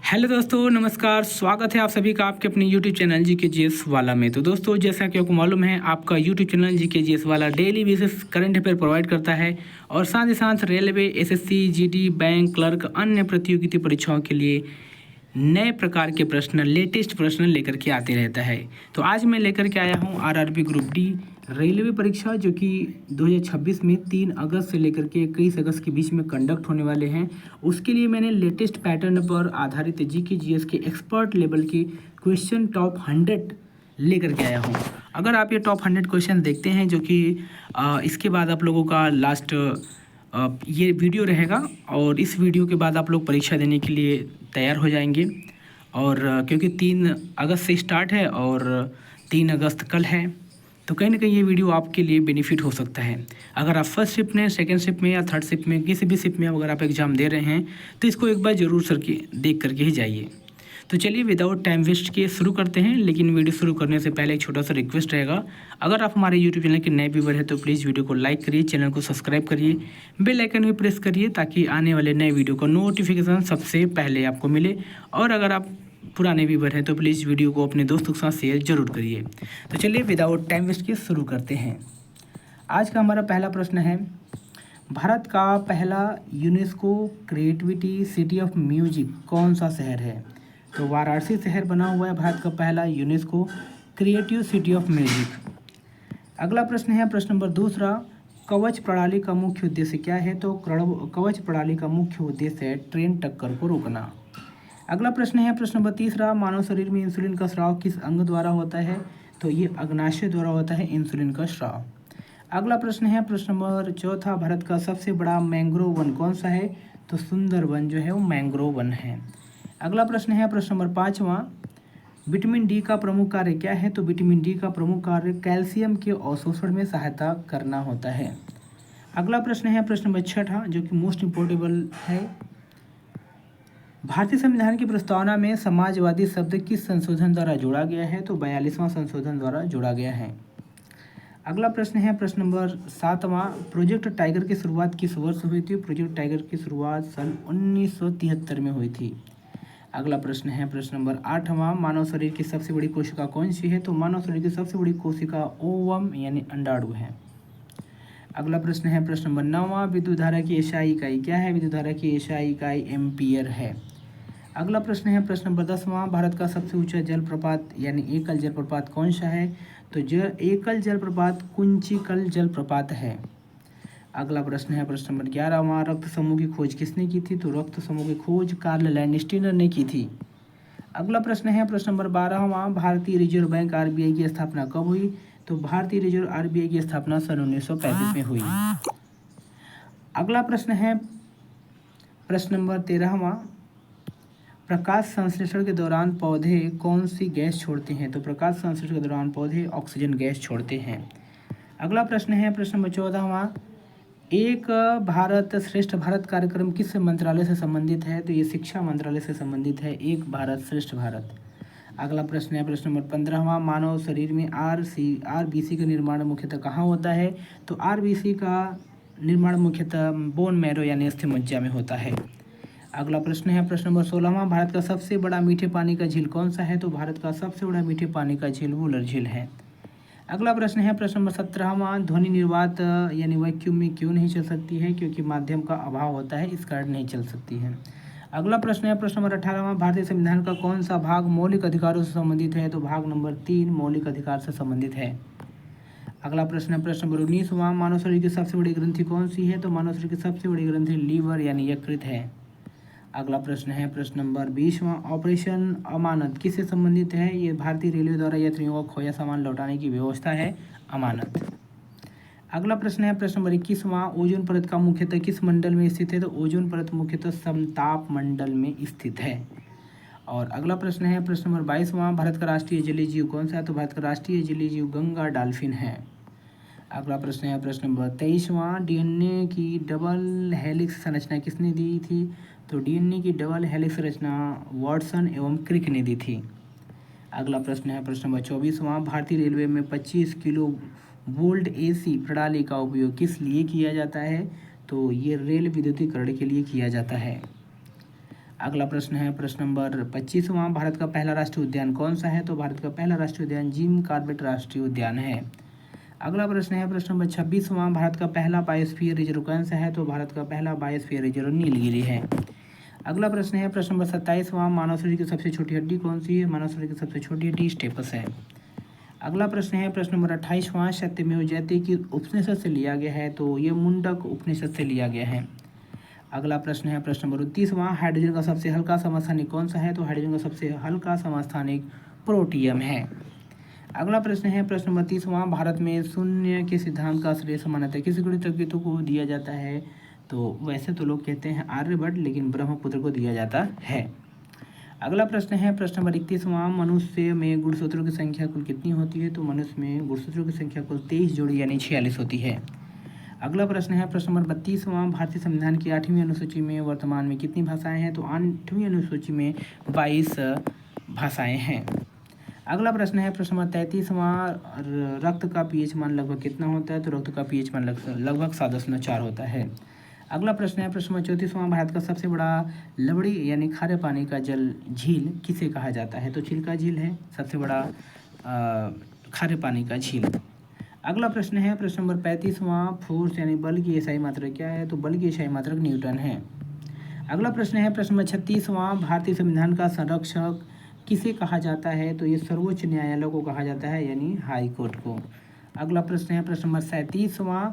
Hello दोस्तों, नमस्कार। स्वागत है आप सभी का आपके अपने यूट्यूब चैनल GK वाला में। तो दोस्तों, जैसा कि आपको मालूम है, आपका यूट्यूब चैनल GK वाला daily basis current affair provide करता है और साथ ही साथ railway, SSC, GD, bank, clerk, अन्य प्रतियोगिता परीक्षाओं के लिए नए प्रकार के प्रश्न, लेटेस्ट प्रश्न लेकर के आते रहता है। तो आज मैं लेकर के आया हूँ RRB ग्रुप डी रेलवे परीक्षा, जो कि 2026 में 3 अगस्त से लेकर के 21 अगस्त के बीच में कंडक्ट होने वाले हैं। उसके लिए मैंने लेटेस्ट पैटर्न पर आधारित GK GS के एक्सपर्ट लेवल के क्वेश्चन टॉप 100 लेकर के आया हूँ। अगर आप ये टॉप 100 क्वेश्चन देखते हैं, जो कि इसके बाद आप लोगों का लास्ट ये वीडियो रहेगा और इस वीडियो के बाद आप लोग परीक्षा देने के लिए तैयार हो जाएंगे। और क्योंकि 3 अगस्त से स्टार्ट है और 3 अगस्त कल है, तो कहीं ना कहीं ये वीडियो आपके लिए बेनिफिट हो सकता है। अगर आप फर्स्ट शिफ्ट में, सेकंड शिफ्ट में या थर्ड शिफ्ट में, किसी भी शिफ्ट में अगर आप एग्ज़ाम दे रहे हैं तो इसको एक बार ज़रूर सर के देख करके ही जाइए। तो चलिए विदाउट टाइम वेस्ट किए शुरू करते हैं। लेकिन वीडियो शुरू करने से पहले एक छोटा सा रिक्वेस्ट रहेगा, अगर आप हमारे यूट्यूब चैनल के नए व्यूवर हैं तो प्लीज़ वीडियो को लाइक करिए, चैनल को सब्सक्राइब करिए, बेल आइकन भी प्रेस करिए ताकि आने वाले नए वीडियो का नोटिफिकेशन सबसे पहले आपको मिले। और अगर आप पुराने व्यूवर हैं तो प्लीज़ वीडियो को अपने दोस्तों के साथ शेयर जरूर करिए। तो चलिए विदाउट टाइम वेस्ट किए शुरू करते हैं। आज का हमारा पहला प्रश्न है, भारत का पहला UNESCO creativity city of music कौन सा शहर है? तो वाराणसी शहर बना हुआ है भारत का पहला UNESCO creative city of music. अगला प्रश्न है प्रश्न नंबर दूसरा, कवच प्रणाली का मुख्य उद्देश्य क्या है? तो कवच प्रणाली का मुख्य उद्देश्य है ट्रेन टक्कर को रोकना। अगला प्रश्न है प्रश्न नंबर तीसरा, मानव शरीर में इंसुलिन का स्राव किस अंग द्वारा होता है? तो ये अग्नाशय द्वारा होता है इंसुलिन का स्राव। अगला प्रश्न है प्रश्न नंबर चौथा, भारत का सबसे बड़ा मैंग्रोव वन कौन सा है? तो सुंदरवन जो है वो मैंग्रोव वन है। अगला प्रश्न है प्रश्न नंबर पाँचवा, विटामिन डी का प्रमुख कार्य क्या है? तो विटामिन डी का प्रमुख कार्य कैल्शियम के अवशोषण में सहायता करना होता है। अगला प्रश्न है प्रश्न नंबर छठा, जो कि मोस्ट इम्पोर्टेबल है, भारतीय संविधान की प्रस्तावना में समाजवादी शब्द किस संशोधन द्वारा जोड़ा गया है? तो 42वां संशोधन द्वारा जोड़ा गया है। अगला प्रश्न है प्रश्न नंबर सातवां, प्रोजेक्ट टाइगर की शुरुआत किस वर्ष हुई थी? प्रोजेक्ट टाइगर की शुरुआत सन 1973 में हुई थी। अगला प्रश्न है प्रश्न नंबर आठवां, मानव शरीर की सबसे बड़ी कोशिका कौन सी है? तो मानव शरीर की सबसे बड़ी कोशिका ओवम यानी अंडाणु है। अगला प्रश्न है प्रश्न नंबर नौवां, विद्युत धारा की एसआई इकाई क्या है? विद्युत धारा की एसआई इकाई एम्पियर है। अगला प्रश्न है प्रश्न नंबर 10वां, भारत का सबसे ऊंचा जलप्रपात यानी एकल जलप्रपात कौन सा है? तो एकल जलप्रपात कुंचिकल जलप्रपात है। अगला प्रश्न है प्रश्न नंबर 11वां, रक्त समूह की खोज किसने की थी? तो रक्त समूह की खोज कार्ल लैंडस्टीनर ने की थी। अगला प्रश्न है प्रश्न नंबर 12वां, भारतीय रिजर्व बैंक RBI की स्थापना कब हुई? तो भारतीय रिजर्व RBI की स्थापना सन 1935 में हुई। अगला प्रश्न है प्रश्न नंबर 13वां, प्रकाश संश्लेषण के दौरान पौधे कौन सी गैस छोड़ते हैं? तो प्रकाश संश्लेषण के दौरान पौधे ऑक्सीजन गैस छोड़ते हैं। अगला प्रश्न है प्रश्न नंबर 14वां, एक भारत श्रेष्ठ भारत कार्यक्रम किस मंत्रालय से संबंधित है? तो ये शिक्षा मंत्रालय से संबंधित है, एक भारत श्रेष्ठ भारत। अगला प्रश्न है प्रश्न नंबर 15वां, मानव शरीर में RBC का निर्माण मुख्यतः कहाँ होता है? तो RBC का निर्माण मुख्यतः बोन मैरो यानी अस्थिमज्जा में होता है। अगला प्रश्न है प्रश्न नंबर 16वां, भारत का सबसे बड़ा मीठे पानी का झील कौन सा है? तो भारत का सबसे बड़ा मीठे पानी का झील वुलर झील है। अगला प्रश्न है प्रश्न नंबर 17वां, ध्वनि निर्वात यानी वैक्यूम में क्यों नहीं चल सकती है? क्योंकि माध्यम का अभाव होता है, इस कारण नहीं चल सकती है। अगला प्रश्न है प्रश्न नंबर 18वां, भारतीय संविधान का कौन सा भाग मौलिक अधिकारों से संबंधित है? तो भाग नंबर 3 मौलिक अधिकार से संबंधित है। अगला प्रश्न है प्रश्न नंबर 19वां, मानव शरीर की सबसे बड़ी ग्रंथि कौन सी है? तो मानव शरीर की सबसे बड़ी ग्रंथि लीवर यानी यकृत है। अगला प्रश्न है प्रश्न नंबर 20वां, ऑपरेशन अमानत किससे संबंधित है? ये भारतीय रेलवे द्वारा यात्रियों को खोया सामान लौटाने की व्यवस्था है अमानत। अगला प्रश्न है प्रश्न नंबर 21वां, ओजोन परत का मुख्यतः किस मंडल में स्थित है? तो ओजोन परत मुख्यतः समताप मंडल में स्थित है। और अगला प्रश्न है प्रश्न नंबर 22वां, भारत का राष्ट्रीय जलीय जीव कौन सा है? तो भारत का राष्ट्रीय जलीय जीव गंगा डॉल्फिन है। अगला प्रश्न है प्रश्न नंबर 23वां, DNA की डबल हेलिक्स संरचना किसने दी थी? तो DNA की डबल हेलिक्स रचना वाटसन एवं क्रिक ने दी थी। अगला प्रश्न है प्रश्न नंबर 24वां, भारतीय रेलवे में 25 किलो वोल्ट AC प्रणाली का उपयोग किस लिए किया जाता है? तो ये रेल विद्युतीकरण के लिए किया जाता है। अगला प्रश्न है प्रश्न नंबर 25वां, भारत का पहला राष्ट्रीय उद्यान कौन सा है? तो भारत का पहला राष्ट्रीय उद्यान जिम कॉर्बेट राष्ट्रीय उद्यान है। अगला प्रश्न है प्रश्न नंबर 26वां, भारत का पहला बायोस्फीयर रिजर्व कौन सा है? तो भारत का पहला बायोस्फीयर रिजर्व नीलगिरी है। अगला प्रश्न है प्रश्न नंबर 27वां, मानव शरीर की सबसे छोटी हड्डी कौन सी है? मानव शरीर की सबसे छोटी हड्डी स्टेपस है। अगला प्रश्न है प्रश्न नंबर 28वां, सत्यमेव जयते की उपनिषद से लिया गया है? तो ये मुंडक उपनिषद से लिया गया है। अगला प्रश्न है प्रश्न नंबर 29वां, हाइड्रोजन का सबसे हल्का समस्थानिक कौन सा है? तो हाइड्रोजन का सबसे हल्का समस्थानिक प्रोटियम है। अगला प्रश्न है प्रश्न नंबर 30वां, भारत में शून्य के सिद्धांत का श्रेय सामान्यतः किस गणितज्ञ को दिया जाता है? तो वैसे तो लोग कहते हैं आर्यभट्ट, लेकिन ब्रह्मपुत्र को दिया जाता है। अगला प्रश्न है प्रश्न नंबर 31वां, मनुष्य में गुणसूत्रों की संख्या कुल कितनी होती है? तो मनुष्य में गुणसूत्रों की संख्या कुल 23 जोड़ी यानी 46 होती है। अगला प्रश्न है प्रश्न नंबर 32वां, भारतीय संविधान की 8वीं अनुसूची में वर्तमान में कितनी भाषाएं हैं? तो 8वीं अनुसूची में 22 भाषाएं हैं। अगला प्रश्न है प्रश्न नंबर 33वां, रक्त का पीएच मान लगभग कितना होता है? तो रक्त का पीएच मान लगभग 7.4 होता है। अगला प्रश्न है प्रश्न नंबर 34वां, भारत का सबसे बड़ा लवड़ी यानी खारे पानी का जल झील किसे कहा जाता है? तो चिल्का झील है सबसे बड़ा खारे पानी का झील। अगला प्रश्न है प्रश्न नंबर 35वां, फोर्स यानी बल की एसआई मात्रक क्या है? तो बल की एसआई मात्रक न्यूटन है। अगला प्रश्न है प्रश्न नंबर 36वां, भारतीय संविधान का संरक्षक किसे कहा जाता है? तो ये सर्वोच्च न्यायालय को कहा जाता है यानी हाई कोर्ट को। अगला प्रश्न है प्रश्न नंबर 37वां,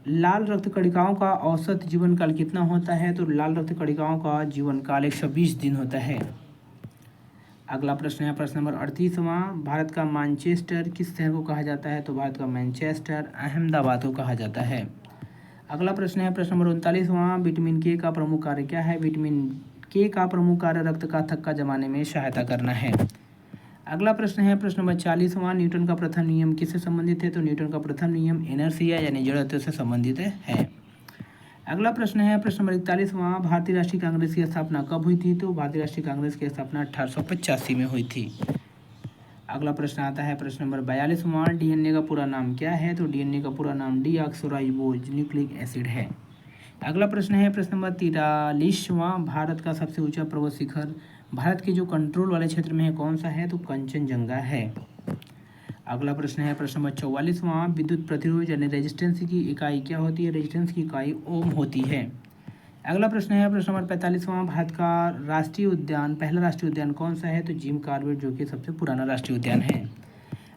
लाल रक्त कणिकाओं का औसत जीवन काल कितना होता है? तो लाल रक्त कणिकाओं का जीवन काल 120 दिन होता है। अगला प्रश्न है प्रश्न नंबर 38वां, भारत का मैनचेस्टर किस शहर को कहा जाता है? तो भारत का मैनचेस्टर अहमदाबाद को कहा जाता है। अगला प्रश्न है प्रश्न नंबर 39वां, विटामिन के का प्रमुख कार्य क्या है? विटामिन के का प्रमुख कार्य रक्त का थक्का जमाने में सहायता करना है। अगला प्रश्न है प्रश्न नंबर 40वां, न्यूटन का प्रथम नियम किससे संबंधित है? तो न्यूटन का प्रथम नियम इनर्शिया यानी जड़त्व से संबंधित है। अगला प्रश्न है प्रश्न नंबर 41वां, भारतीय राष्ट्रीय कांग्रेस की स्थापना कब हुई थी? तो भारतीय राष्ट्रीय कांग्रेस की स्थापना 1885 में हुई थी। अगला प्रश्न आता है प्रश्न नंबर 42वां, डीएनए का पूरा नाम क्या है? तो डीएनए का पूरा नाम डीऑक्सोराइबोज न्यूक्लिक एसिड है। अगला प्रश्न है प्रश्न नंबर 43वां, भारत का सबसे ऊंचा पर्वत शिखर भारत के जो कंट्रोल वाले क्षेत्र में है कौन सा है? तो कंचनजंगा है। अगला प्रश्न है प्रश्न नंबर 44वां, विद्युत प्रतिरोध यानी रेजिस्टेंस की इकाई क्या होती है? रेजिस्टेंस की इकाई ओम होती है। अगला प्रश्न है प्रश्न नंबर 45वां, भारत का राष्ट्रीय उद्यान पहला राष्ट्रीय उद्यान कौन सा है? तो जिम कॉर्बेट जो कि सबसे पुराना राष्ट्रीय उद्यान है।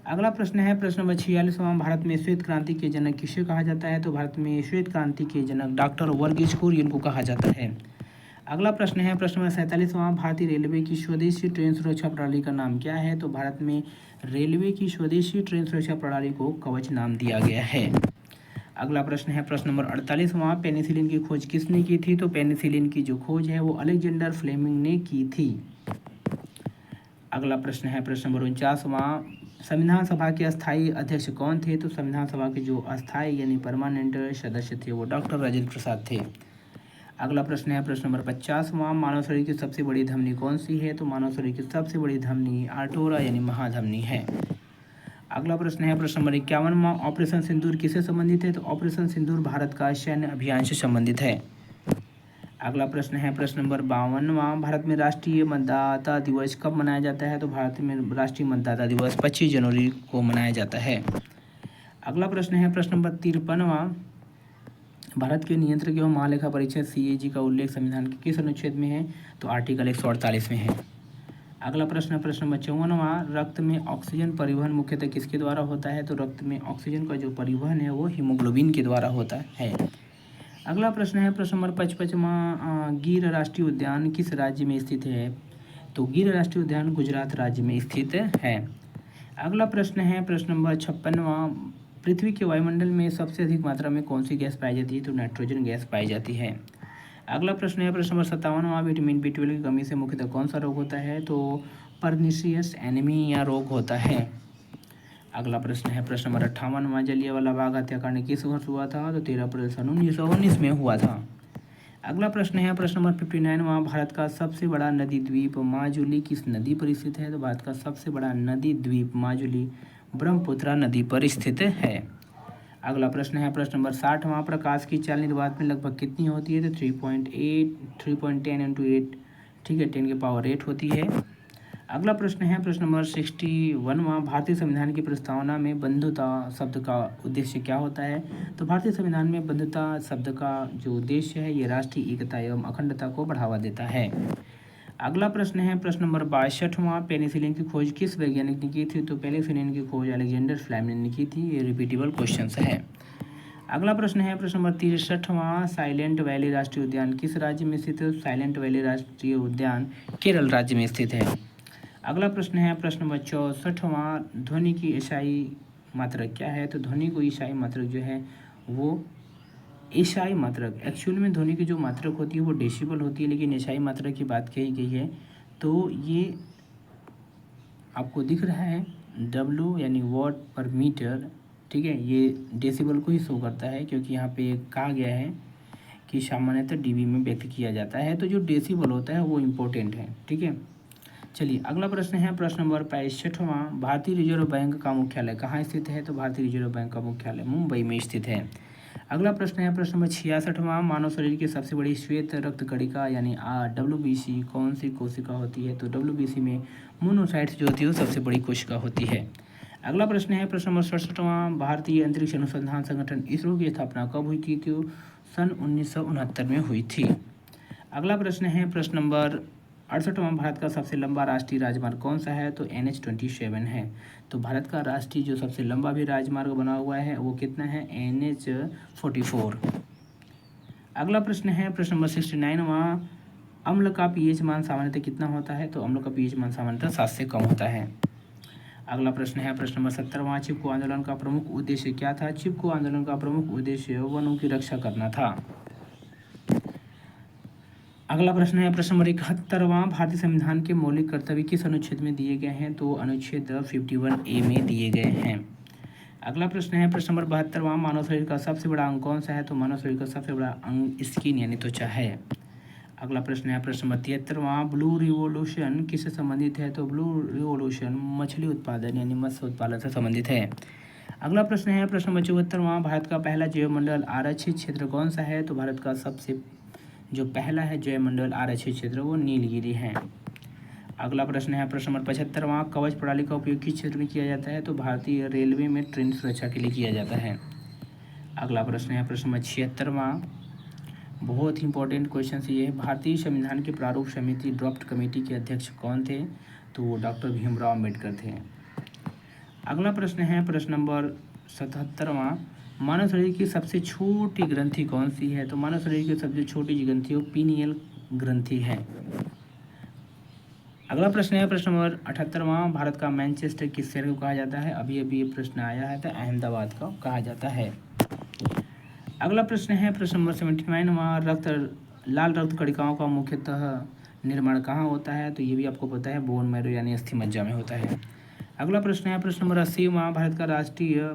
अगला प्रश्न है प्रश्न नंबर 46वां, भारत में श्वेत क्रांति के जनक किसे कहा जाता है? तो भारत में श्वेत क्रांति के जनक डॉक्टर वर्गीज कुरियन को कहा जाता है। अगला प्रश्न है प्रश्न नंबर 47वां, भारतीय रेलवे की स्वदेशी ट्रेन सुरक्षा प्रणाली का नाम क्या है? तो भारत में रेलवे की स्वदेशी ट्रेन सुरक्षा प्रणाली को कवच नाम दिया गया है। अगला प्रश्न है प्रश्न नंबर 48वां, पेनिसिलिन की खोज किसने की थी? तो पेनिसिलिन की जो खोज है वो अलेक्जेंडर फ्लेमिंग ने की थी। अगला प्रश्न है प्रश्न नंबर 49वां, संविधान सभा के अस्थायी अध्यक्ष कौन थे? तो संविधान सभा के जो अस्थायी यानी परमानेंट सदस्य थे वो डॉक्टर राजेंद्र प्रसाद थे। अगला प्रश्न है प्रश्न नंबर 50वां, मानव शरीर की सबसे बड़ी धमनी कौन सी है? तो मानव शरीर की सबसे बड़ी धमनी आर्टोरा यानी महाधमनी है। अगला प्रश्न है प्रश्न नंबर 51वां, ऑपरेशन सिंदूर किससे संबंधित है? तो ऑपरेशन सिंदूर भारत का सैन्य अभियान से संबंधित है। अगला प्रश्न है प्रश्न नंबर 52वां, भारत में राष्ट्रीय मतदाता दिवस कब मनाया जाता है? तो भारत में राष्ट्रीय मतदाता दिवस 25 जनवरी को मनाया जाता है। अगला प्रश्न है प्रश्न नंबर 53वां, भारत के नियंत्रक एवं महालेखा परीक्षक सीएजी का उल्लेख संविधान के किस अनुच्छेद में है? तो आर्टिकल 148 में है। अगला प्रश्न है प्रश्न नंबर 54वां, रक्त में ऑक्सीजन परिवहन मुख्यतः किसके द्वारा होता है? तो रक्त में ऑक्सीजन का जो परिवहन है वो हीमोग्लोबिन के द्वारा होता है। अगला प्रश्न है प्रश्न नंबर 55वां, गिर राष्ट्रीय उद्यान किस राज्य में स्थित है? तो गिर राष्ट्रीय उद्यान गुजरात राज्य में स्थित है। अगला प्रश्न है प्रश्न नंबर 56वां, पृथ्वी के वायुमंडल में सबसे अधिक मात्रा में कौन सी गैस पाई जाती है? तो नाइट्रोजन गैस पाई जाती है। अगला प्रश्न है प्रश्न नंबर 57वां, विटामिन B12 की कमी से मुख्यतः कौन सा रोग होता है? तो पर्निशियस एनीमिया रोग होता है। अगला प्रश्न है प्रश्न नंबर 58वां, जलियांवाला बाग हत्याकांड किस वर्ष हुआ था? तो 13 अप्रैल सन 1919 में हुआ था। अगला प्रश्न है प्रश्न नंबर 59वां, भारत का सबसे बड़ा नदी द्वीप माजुली किस नदी पर स्थित है? तो भारत का सबसे बड़ा नदी द्वीप माजुली ब्रह्मपुत्रा नदी पर स्थित है। अगला प्रश्न है प्रश्न नंबर 60वां, प्रकाश की चाल निर्वात में लगभग कितनी होती है? तो 3.10 इंटू 8, ठीक है, 10 की पावर 8 होती है। अगला प्रश्न है प्रश्न नंबर 61वां, भारतीय संविधान की प्रस्तावना में बंधुता शब्द का उद्देश्य क्या होता है? तो भारतीय संविधान में बंधुता शब्द का जो उद्देश्य है ये राष्ट्रीय एकता एवं अखंडता को बढ़ावा देता है। अगला प्रश्न है प्रश्न नंबर 62वां, पेनिसिलिन की खोज किस वैज्ञानिक ने की थी? तो पेनिसिलिन की खोज अलेक्जेंडर फ्लेमिंग ने की थी। ये रिपीटेबल क्वेश्चन है। अगला प्रश्न है प्रश्न नंबर 63वां, साइलेंट वैली राष्ट्रीय उद्यान किस राज्य में स्थित है? साइलेंट वैली राष्ट्रीय उद्यान केरल राज्य में स्थित है। अगला प्रश्न है प्रश्न नंबर 64वां, ध्वनि की ईसाई मात्रक क्या है? तो ध्वनि को ईसाई मात्रक जो है वो ईसाई मात्रक, एक्चुअल में ध्वनि की जो मात्रक होती है वो डेसिबल होती है, लेकिन ईसाई मात्रक की बात कही गई है। तो ये आपको दिख रहा है W यानी वॉट पर मीटर, ठीक है, ये डेसिबल को ही शो करता है क्योंकि यहाँ पे कहा गया है कि सामान्यतः डीबी में व्यक्त किया जाता है। तो जो डेसिबल होता है वो इम्पोर्टेंट है, ठीक है। चलिए अगला प्रश्न है प्रश्न नंबर 65वां, भारतीय रिजर्व बैंक का मुख्यालय कहाँ स्थित है? तो भारतीय रिजर्व बैंक का मुख्यालय मुंबई में स्थित है। अगला प्रश्न है प्रश्न नंबर 66वां, मानव शरीर की सबसे बड़ी श्वेत रक्त कणिका यानी WBC कौन सी कोशिका होती है? तो WBC में मोनोसाइट्स जो होती है वो सबसे बड़ी कोशिका होती है। अगला प्रश्न है प्रश्न नंबर 67वां, भारतीय अंतरिक्ष अनुसंधान संगठन इसरो की स्थापना कब हुई थी? तो सन 1969 में हुई थी। अगला प्रश्न है प्रश्न नंबर 68वां, भारत का सबसे लंबा राष्ट्रीय राजमार्ग कौन सा है? तो NH27 है। तो भारत का राष्ट्रीय जो सबसे लंबा भी राजमार्ग बना हुआ है वो कितना है? NH44। अगला प्रश्न है प्रश्न नंबर 69वां, अम्ल का pH मान सामान्यतः कितना होता है? तो अम्ल का pH मान सामान्यतः 7 से कम होता है। अगला प्रश्न है प्रश्न नंबर 70वां, चिपको आंदोलन का प्रमुख उद्देश्य क्या था? चिपको आंदोलन का प्रमुख उद्देश्य वनों की रक्षा करना था। अगला प्रश्न है प्रश्न नंबर 71वां, भारतीय संविधान के मौलिक कर्तव्य किस अनुच्छेद में दिए गए हैं? तो अनुच्छेद 51A में दिए गए हैं। अगला प्रश्न है प्रश्न नंबर 72वां, मानव शरीर का सबसे बड़ा अंग कौन सा है? तो मानव शरीर का सबसे बड़ा अंग स्किन यानी त्वचा है। अगला प्रश्न है प्रश्न नंबर 73वां, ब्लू रिवोल्यूशन किससे संबंधित है? तो ब्लू रिवोल्यूशन मछली उत्पादन यानी मत्स्य उत्पादन से संबंधित है। अगला प्रश्न है प्रश्न नंबर 74वां, भारत का पहला जैवमंडल आरक्षित क्षेत्र कौन सा है? तो भारत का सबसे जो पहला है जैवमंडल आरक्षित क्षेत्र वो नीलगिरी है। अगला प्रश्न है प्रश्न नंबर 75वां, कवच प्रणाली का उपयोग किस क्षेत्र में किया जाता है? तो भारतीय रेलवे में ट्रेन सुरक्षा के लिए किया जाता है। अगला प्रश्न है प्रश्न नंबर 76वां, बहुत ही इंपॉर्टेंट क्वेश्चन ये है, भारतीय संविधान की प्रारूप समिति ड्राफ्ट कमेटी के अध्यक्ष कौन थे? तो डॉक्टर भीमराव अम्बेडकर थे। अगला प्रश्न है प्रश्न नंबर 77वां, मानव शरीर की सबसे छोटी ग्रंथि कौन सी है? तो मानव शरीर की सबसे छोटी ग्रंथि वो पीनियल ग्रंथि है। अगला प्रश्न है प्रश्न नंबर 78वां, भारत का मैनचेस्टर किस शहर को कहा जाता है? अभी अभी ये प्रश्न आया है तो अहमदाबाद को कहा जाता है। अगला प्रश्न है प्रश्न नंबर 79वां, लाल रक्त कणिकाओं का मुख्यतः निर्माण कहाँ होता है? तो ये भी आपको पता है, बोन मैरो यानी अस्थि मज्जा में होता है। अगला प्रश्न है प्रश्न नंबर 80वां, भारत का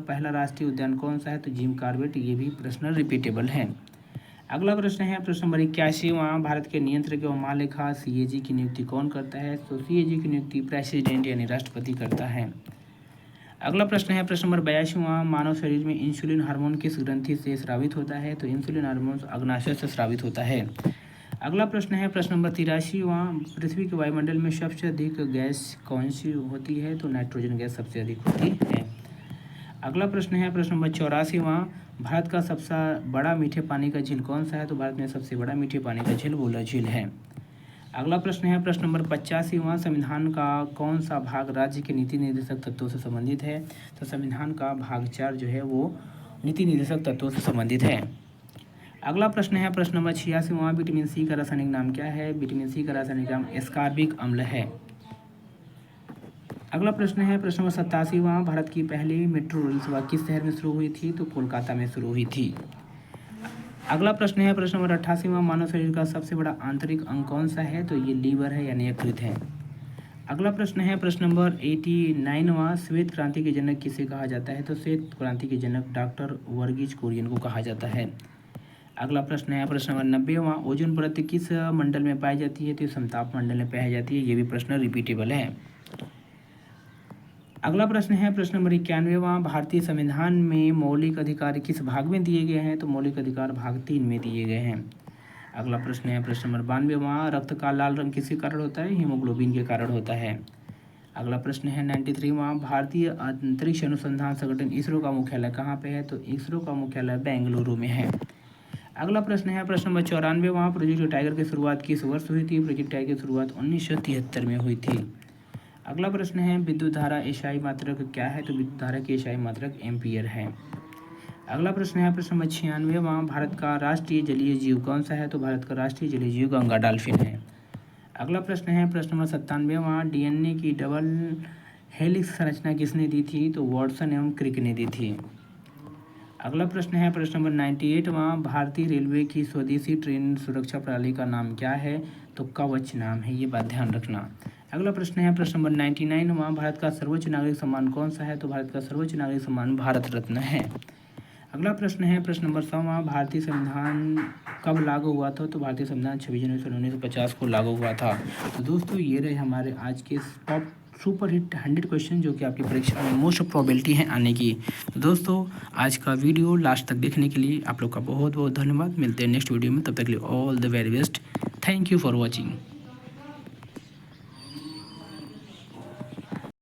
पहला राष्ट्रीय उद्यान कौन सा है? तो जिम कॉर्बेट। ये भी प्रश्न रिपीटेबल है। अगला प्रश्न है प्रश्न नंबर 81वां, भारत के नियंत्रक एवं महालेखा CAG की नियुक्ति कौन करता है? तो CAG की नियुक्ति प्रेसिडेंट यानी राष्ट्रपति करता है। अगला प्रश्न है प्रश्न नंबर 82वां, मानव शरीर में इंसुलिन हार्मोन किस ग्रंथि से स्रावित होता है? तो इंसुलिन हार्मोन अग्नाशय से स्रावित होता है। अगला प्रश्न है प्रश्न नंबर 83वां, पृथ्वी के वायुमंडल में सबसे अधिक गैस कौन सी होती है? तो नाइट्रोजन गैस सबसे अधिक होती है। अगला प्रश्न है प्रश्न नंबर 84वां, भारत का सबसे बड़ा मीठे पानी का झील कौन सा है? तो भारत में सबसे बड़ा मीठे पानी का झील वोला झील है। अगला प्रश्न है प्रश्न नंबर 85वां, संविधान का कौन सा भाग राज्य के नीति निर्देशक तत्वों से संबंधित है? तो संविधान का भाग 4 जो है वो नीति निर्देशक तत्वों से संबंधित है। अगला प्रश्न है प्रश्न नंबर 86वां, विटामिन C का रासायनिक नाम क्या है? विटामिन C का रासायनिक नाम एस्कॉर्बिक अम्ल है। अगला प्रश्न है प्रश्न नंबर 87वां, भारत की पहली मेट्रो रेल सेवा किस शहर में शुरू हुई थी? तो कोलकाता में शुरू हुई थी। अगला प्रश्न है प्रश्न नंबर 88वां, मानव शरीर का सबसे बड़ा आंतरिक अंग कौन सा है? तो ये लीवर है यानी यकृत है। अगला प्रश्न है प्रश्न नंबर 89वां, श्वेत क्रांति के जनक किसे कहा जाता है? तो श्वेत क्रांति के जनक डॉक्टर वर्गीज कुरियन को कहा जाता है। अगला प्रश्न है प्रश्न नंबर 90वां, ओजोन परत किस मंडल में पाई जाती है? तो समताप मंडल में पाई जाती है। ये भी प्रश्न रिपीटेबल है। अगला प्रश्न है प्रश्न नंबर 91वां, भारतीय संविधान में मौलिक अधिकार किस भाग में दिए गए हैं? तो मौलिक अधिकार भाग 3 में दिए गए हैं। अगला प्रश्न है प्रश्न नंबर 92वां, रक्त का लाल रंग किसके कारण होता है? हीमोग्लोबिन के कारण होता है। अगला प्रश्न है 93वां, भारतीय अंतरिक्ष अनुसंधान संगठन इसरो का मुख्यालय कहाँ पे है? तो इसरो का मुख्यालय बेंगलुरु में है। अगला प्रश्न है प्रश्न नंबर 94वां, प्रोजेक्ट टाइगर की शुरुआत किस वर्ष हुई थी? प्रोजेक्ट टाइगर की शुरुआत 1973 में हुई थी। अगला प्रश्न है विद्युत धारा एसआई मात्रक क्या है? तो विद्युत धारा की एसआई मात्रक एम्पियर है। अगला प्रश्न है प्रश्न नंबर 96वां, भारत का राष्ट्रीय जलीय जीव कौन सा है? तो भारत का राष्ट्रीय जलीय जीव गंगा डॉल्फिन है। अगला प्रश्न है प्रश्न नंबर 97वां, डीएनए की डबल हेलिक्स संरचना किसने दी थी? तो वाटसन एवं क्रिक ने दी थी। अगला प्रश्न है प्रश्न नंबर 98वां, भारतीय रेलवे की स्वदेशी ट्रेन सुरक्षा प्रणाली का नाम क्या है? तो कवच नाम है, ये बात ध्यान रखना। अगला प्रश्न है प्रश्न नंबर 99वां, भारत का सर्वोच्च नागरिक सम्मान कौन सा है? तो भारत का सर्वोच्च नागरिक सम्मान भारत रत्न है। अगला प्रश्न है प्रश्न नंबर 100वां, भारतीय संविधान कब लागू हुआ था? तो भारतीय संविधान 26 जनवरी 1950 को लागू हुआ था। तो दोस्तों ये रहे हमारे आज के टॉप सुपर हिट 100 क्वेश्चन जो कि आपकी परीक्षा में मोस्ट प्रोबेबिलिटी है आने की। तो दोस्तों आज का वीडियो लास्ट तक देखने के लिए आप लोग का बहुत बहुत धन्यवाद। मिलते हैं नेक्स्ट वीडियो में, तब तक के लिए all the very best. Thank you for watching.